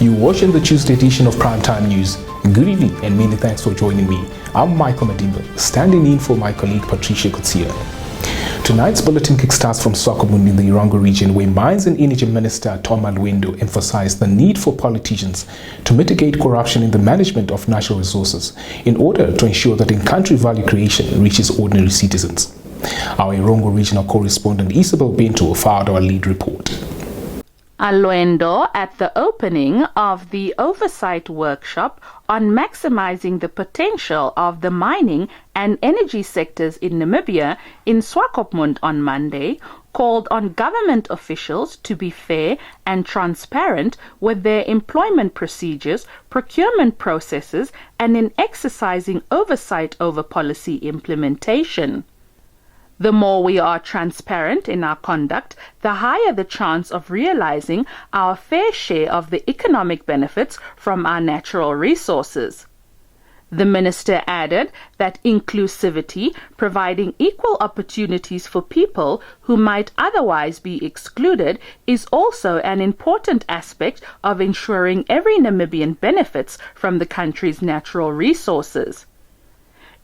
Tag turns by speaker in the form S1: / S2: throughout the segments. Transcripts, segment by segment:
S1: You're watching the Tuesday edition of Primetime News. Good evening and many thanks for joining me. I'm Michael Madimba, standing in for my colleague Patricia Kutsia. Tonight's bulletin kickstarts from Swakopmund in the Erongo region, where Mines and Energy Minister Tom Alwendo emphasized the need for politicians to mitigate corruption in the management of natural resources in order to ensure that in-country value creation reaches ordinary citizens. Our Erongo regional correspondent Isabel Bento filed our lead report.
S2: Alwendo at the opening of the oversight workshop on maximizing the potential of the mining and energy sectors in Namibia in Swakopmund on Monday called on government officials to be fair and transparent with their employment procedures, procurement processes, and in exercising oversight over policy implementation. The more we are transparent in our conduct, the higher the chance of realizing our fair share of the economic benefits from our natural resources. The minister added that inclusivity, providing equal opportunities for people who might otherwise be excluded, is also an important aspect of ensuring every Namibian benefits from the country's natural resources.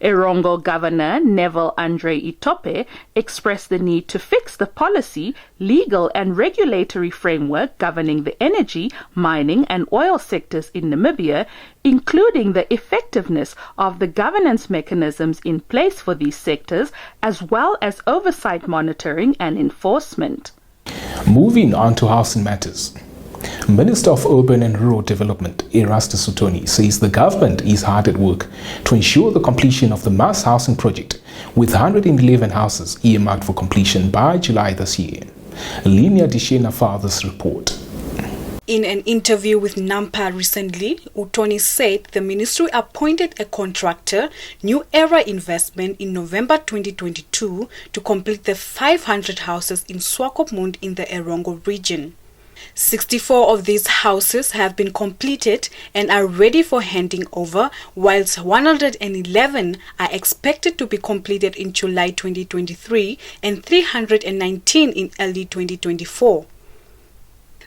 S2: Erongo Governor Neville Andre Itope expressed the need to fix the policy, legal and regulatory framework governing the energy, mining and oil sectors in Namibia, including the effectiveness of the governance mechanisms in place for these sectors, as well as oversight monitoring and enforcement.
S1: Moving on to housing matters. Minister of Urban and Rural Development, Erastus Sutoni, says the government is hard at work to ensure the completion of the mass housing project, with 111 houses earmarked for completion by July this year. Linia Dishena filed this report.
S3: In an interview with Nampa recently, Utoni said the ministry appointed a contractor, New Era Investment, in November 2022 to complete the 500 houses in Swakopmund in the Erongo region. 64 of these houses have been completed and are ready for handing over, whilst 111 are expected to be completed in July 2023 and 319 in early 2024.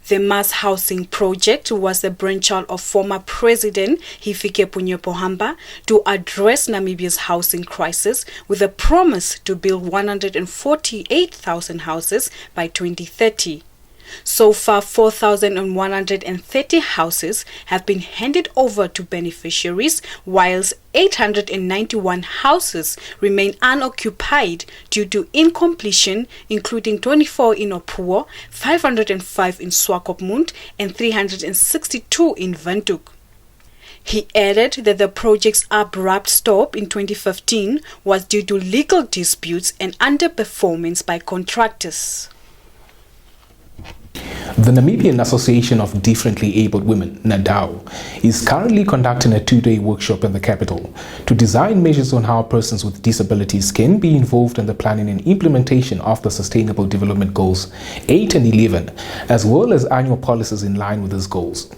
S3: The mass housing project was the brainchild of former President Hifikepunye Pohamba to address Namibia's housing crisis, with a promise to build 148,000 houses by 2030. So far, 4,130 houses have been handed over to beneficiaries, whilst 891 houses remain unoccupied due to incompletion, including 24 in Opuwo, 505 in Swakopmund, and 362 in Windhoek. He added that the project's abrupt stop in 2015 was due to legal disputes and underperformance by contractors.
S1: The Namibian Association of Differently Abled Women, NADAO, is currently conducting a 2-day workshop in the capital to design measures on how persons with disabilities can be involved in the planning and implementation of the Sustainable Development Goals 8 and 11, as well as annual policies in line with these goals.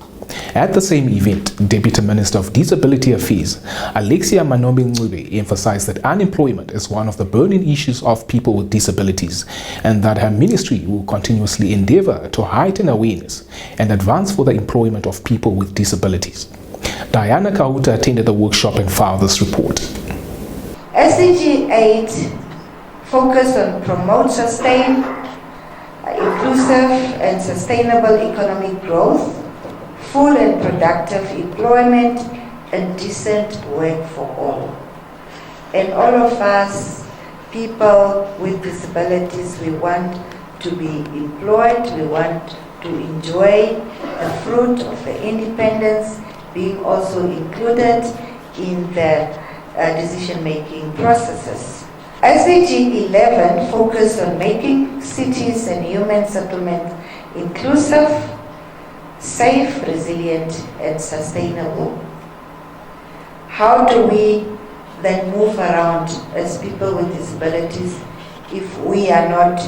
S1: At the same event, Deputy Minister of Disability Affairs, Alexia Manombe-Ncube, emphasized that unemployment is one of the burning issues of people with disabilities, and that her ministry will continuously endeavor to heighten awareness and advance for the employment of people with disabilities. Diana Kauta attended the workshop and filed this report.
S4: SDG 8 focus on promote sustain, inclusive and sustainable economic growth, full and productive employment, and decent work for all. And all of us, people with disabilities, we want to be employed, we want to enjoy the fruit of the independence, being also included in the decision-making processes. SDG 11 focused on making cities and human settlement inclusive, safe, resilient, and sustainable. How do we then move around as people with disabilities if we are not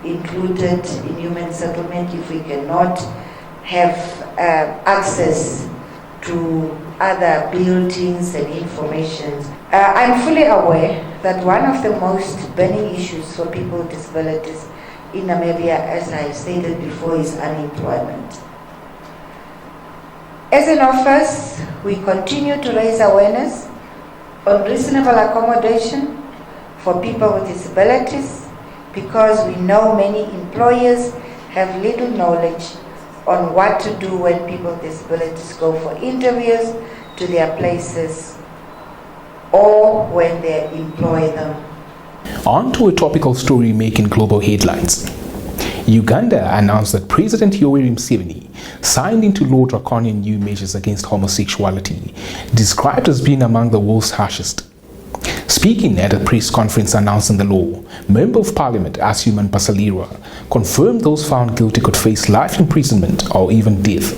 S4: included in human settlement, if we cannot have access to other buildings and information? I'm fully aware that one of the most burning issues for people with disabilities in Namibia, as I stated before, is unemployment. As in office, we continue to raise awareness on reasonable accommodation for people with disabilities because we know many employers have little knowledge on what to do when people with disabilities go for interviews to their places or when they employ them.
S1: On to a topical story making global headlines. Uganda announced that President Yoweri Museveni signed into law draconian new measures against homosexuality, described as being among the world's harshest. Speaking at a press conference announcing the law, Member of Parliament Asuman Basalirwa confirmed those found guilty could face life imprisonment or even death.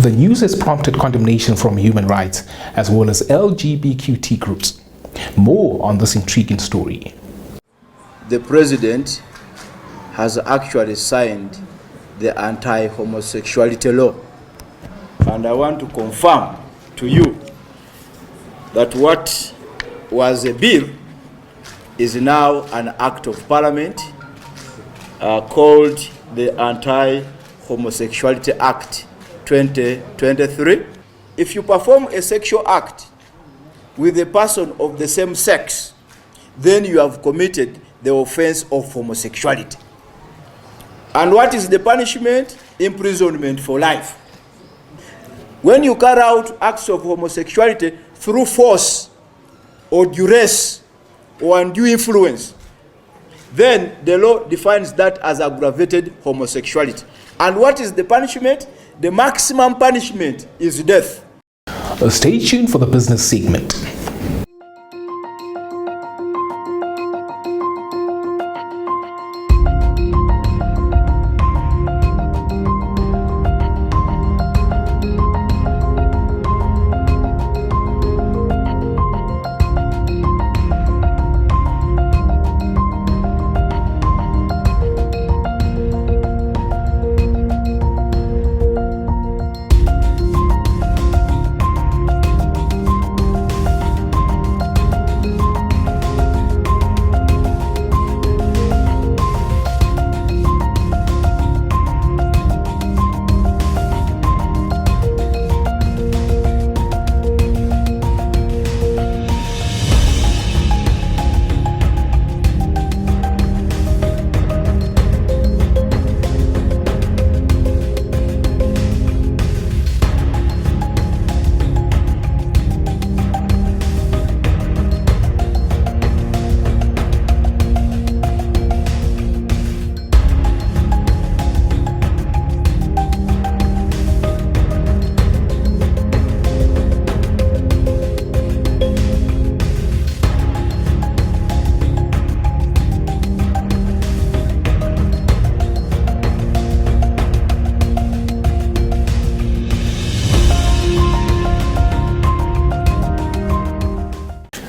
S1: The news has prompted condemnation from human rights as well as LGBTQ groups. More on this intriguing story.
S5: The president has actually signed the anti-homosexuality law. And I want to confirm to you that what was a bill is now an act of parliament called the Anti-Homosexuality Act 2023. If you perform a sexual act with a person of the same sex, then you have committed the offense of homosexuality. And what is the punishment? Imprisonment for life. When you carry out acts of homosexuality through force or duress or undue influence, then the law defines that as aggravated homosexuality. And what is the punishment? The maximum punishment is death.
S1: Stay tuned for the business segment.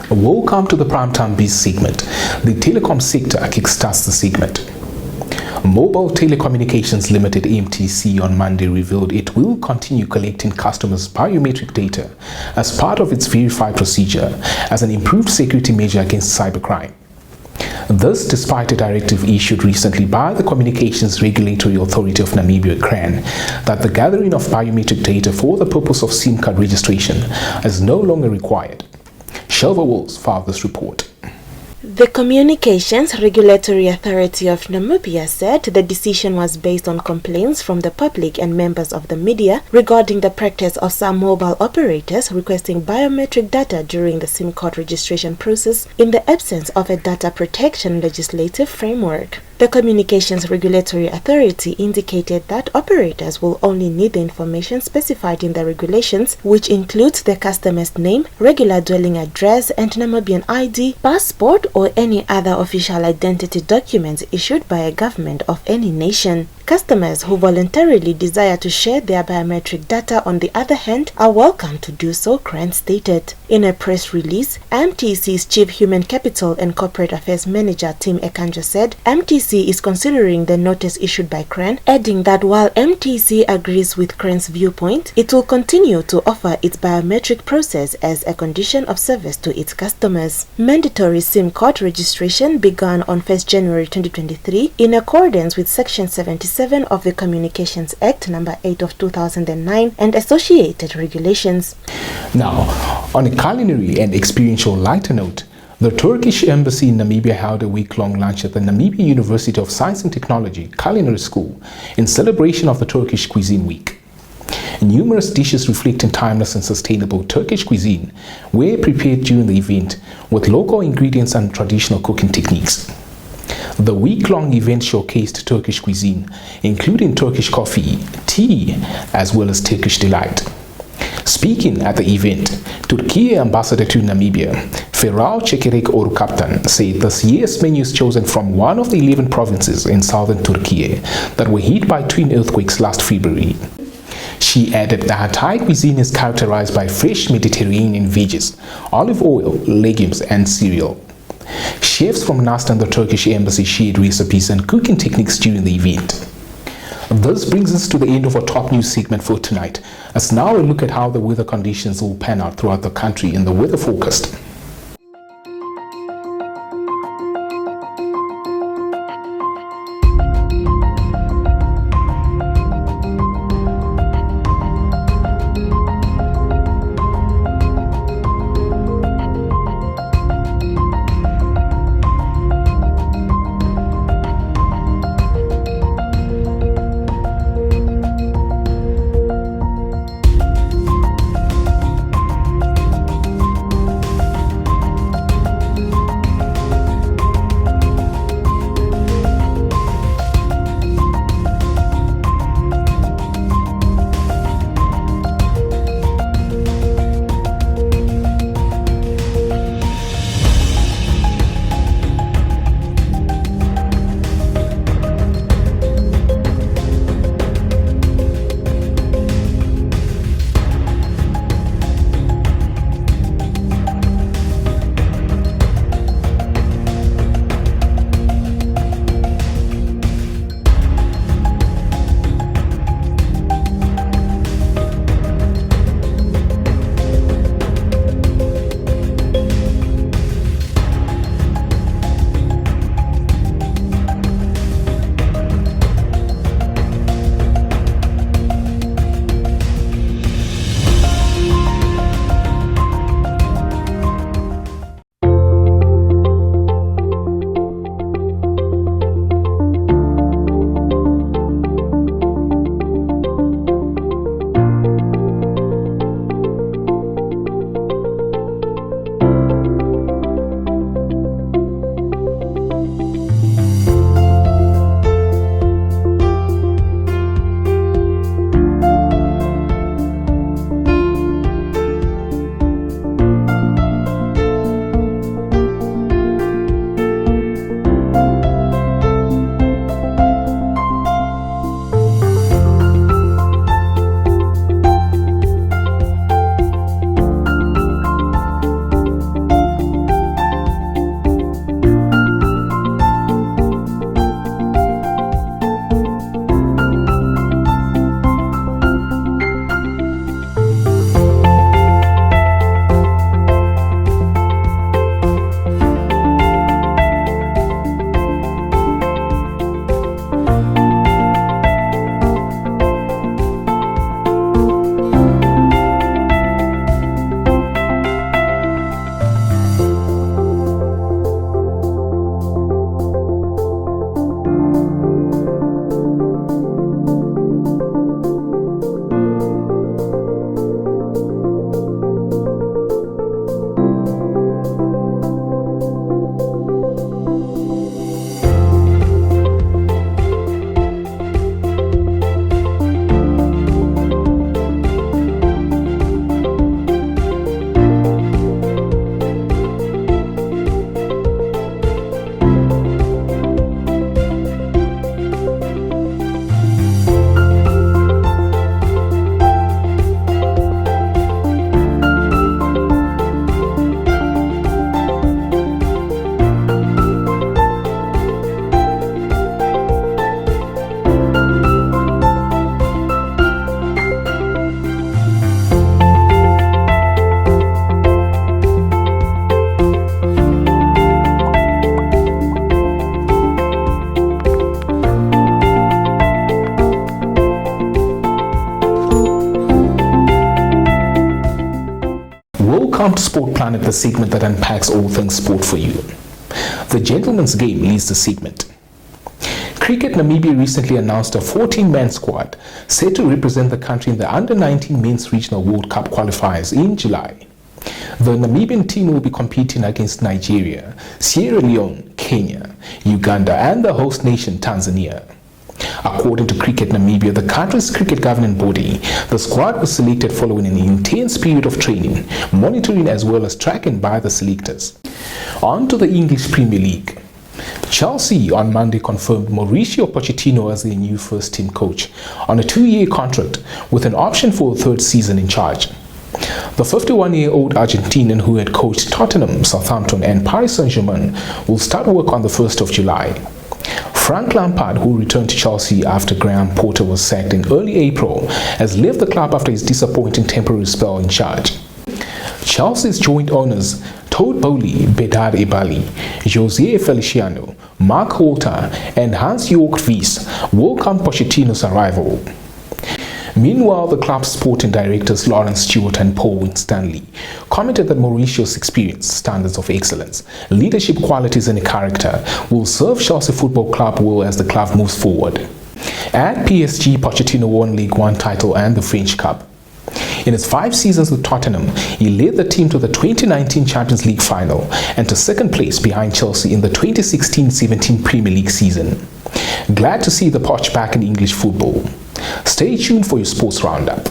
S1: Welcome to the Primetime Biz segment. The telecom sector kickstarts the segment. Mobile Telecommunications Limited MTC on Monday revealed it will continue collecting customers' biometric data as part of its verified procedure as an improved security measure against cybercrime. This despite a directive issued recently by the Communications Regulatory Authority of Namibia, CRAN, that the gathering of biometric data for the purpose of SIM card registration is no longer required. Shelva Wills filed this report.
S6: The Communications Regulatory Authority of Namibia said the decision was based on complaints from the public and members of the media regarding the practice of some mobile operators requesting biometric data during the SIM card registration process in the absence of a data protection legislative framework. The Communications Regulatory Authority indicated that operators will only need the information specified in the regulations, which includes the customer's name, regular dwelling address, and Namibian ID, passport, or any other official identity documents issued by a government of any nation. Customers who voluntarily desire to share their biometric data, on the other hand, are welcome to do so, CRAN stated. In a press release, MTC's Chief Human Capital and Corporate Affairs Manager Tim Ekanja said MTC is considering the notice issued by CRAN, adding that while MTC agrees with CRAN's viewpoint, it will continue to offer its biometric process as a condition of service to its customers. Mandatory SIM card registration began on 1st January 2023 in accordance with Section 76 7 of the Communications Act number 8 of 2009 and associated regulations.
S1: Now, on a culinary and experiential lighter note, the Turkish Embassy in Namibia held a week-long lunch at the Namibia University of Science and Technology Culinary School in celebration of the Turkish Cuisine Week. Numerous dishes reflecting timeless and sustainable Turkish cuisine were prepared during the event with local ingredients and traditional cooking techniques. The week-long event showcased Turkish cuisine, including Turkish coffee, tea, as well as Turkish delight. Speaking at the event, Turkey Ambassador to Namibia, Feral Çekerek Orukaptan, said this year's menu is chosen from one of the 11 provinces in southern Turkey that were hit by twin earthquakes last February. She added that Thai cuisine is characterized by fresh Mediterranean veggies, olive oil, legumes, and cereal. Chefs from NAST and the Turkish Embassy shared recipes and cooking techniques during the event. This brings us to the end of our top news segment for tonight. As now we look at how the weather conditions will pan out throughout the country in the weather forecast. Welcome to Sport Planet, the segment that unpacks all things sport for you. The Gentleman's Game leads the segment. Cricket Namibia recently announced a 14-man squad set to represent the country in the Under-19 Men's Regional World Cup qualifiers in July. The Namibian team will be competing against Nigeria, Sierra Leone, Kenya, Uganda, and the host nation Tanzania. According to Cricket Namibia, the country's cricket governing body, the squad was selected following an intense period of training, monitoring as well as tracking by the selectors. On to the English Premier League. Chelsea on Monday confirmed Mauricio Pochettino as their new first-team coach on a 2-year contract with an option for a third season in charge. The 51-year-old Argentinian, who had coached Tottenham, Southampton and Paris Saint-Germain, will start work on the 1st of July. Frank Lampard, who returned to Chelsea after Graham Potter was sacked in early April, has left the club after his disappointing temporary spell in charge. Chelsea's joint owners Todd Boehly, Bedard Ebali, José Feliciano, Mark Walter and Hans-Jörg Wyss welcomed Pochettino's arrival. Meanwhile, the club's sporting directors Lawrence Stewart and Paul Winstanley commented that Mauricio's experience, standards of excellence, leadership qualities and character will serve Chelsea Football Club well as the club moves forward. At PSG, Pochettino won League One title and the French Cup. In his 5 seasons with Tottenham, he led the team to the 2019 Champions League final and to second place behind Chelsea in the 2016-17 Premier League season. Glad to see the Poch back in English football. Stay tuned for your sports roundup.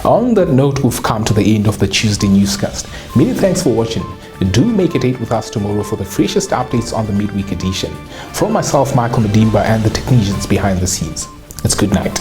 S1: On that note, we've come to the end of the Tuesday newscast. Many thanks for watching. Do make a date with us tomorrow for the freshest updates on the midweek edition. From myself, Michael Medimba, and the technicians behind the scenes. It's good night.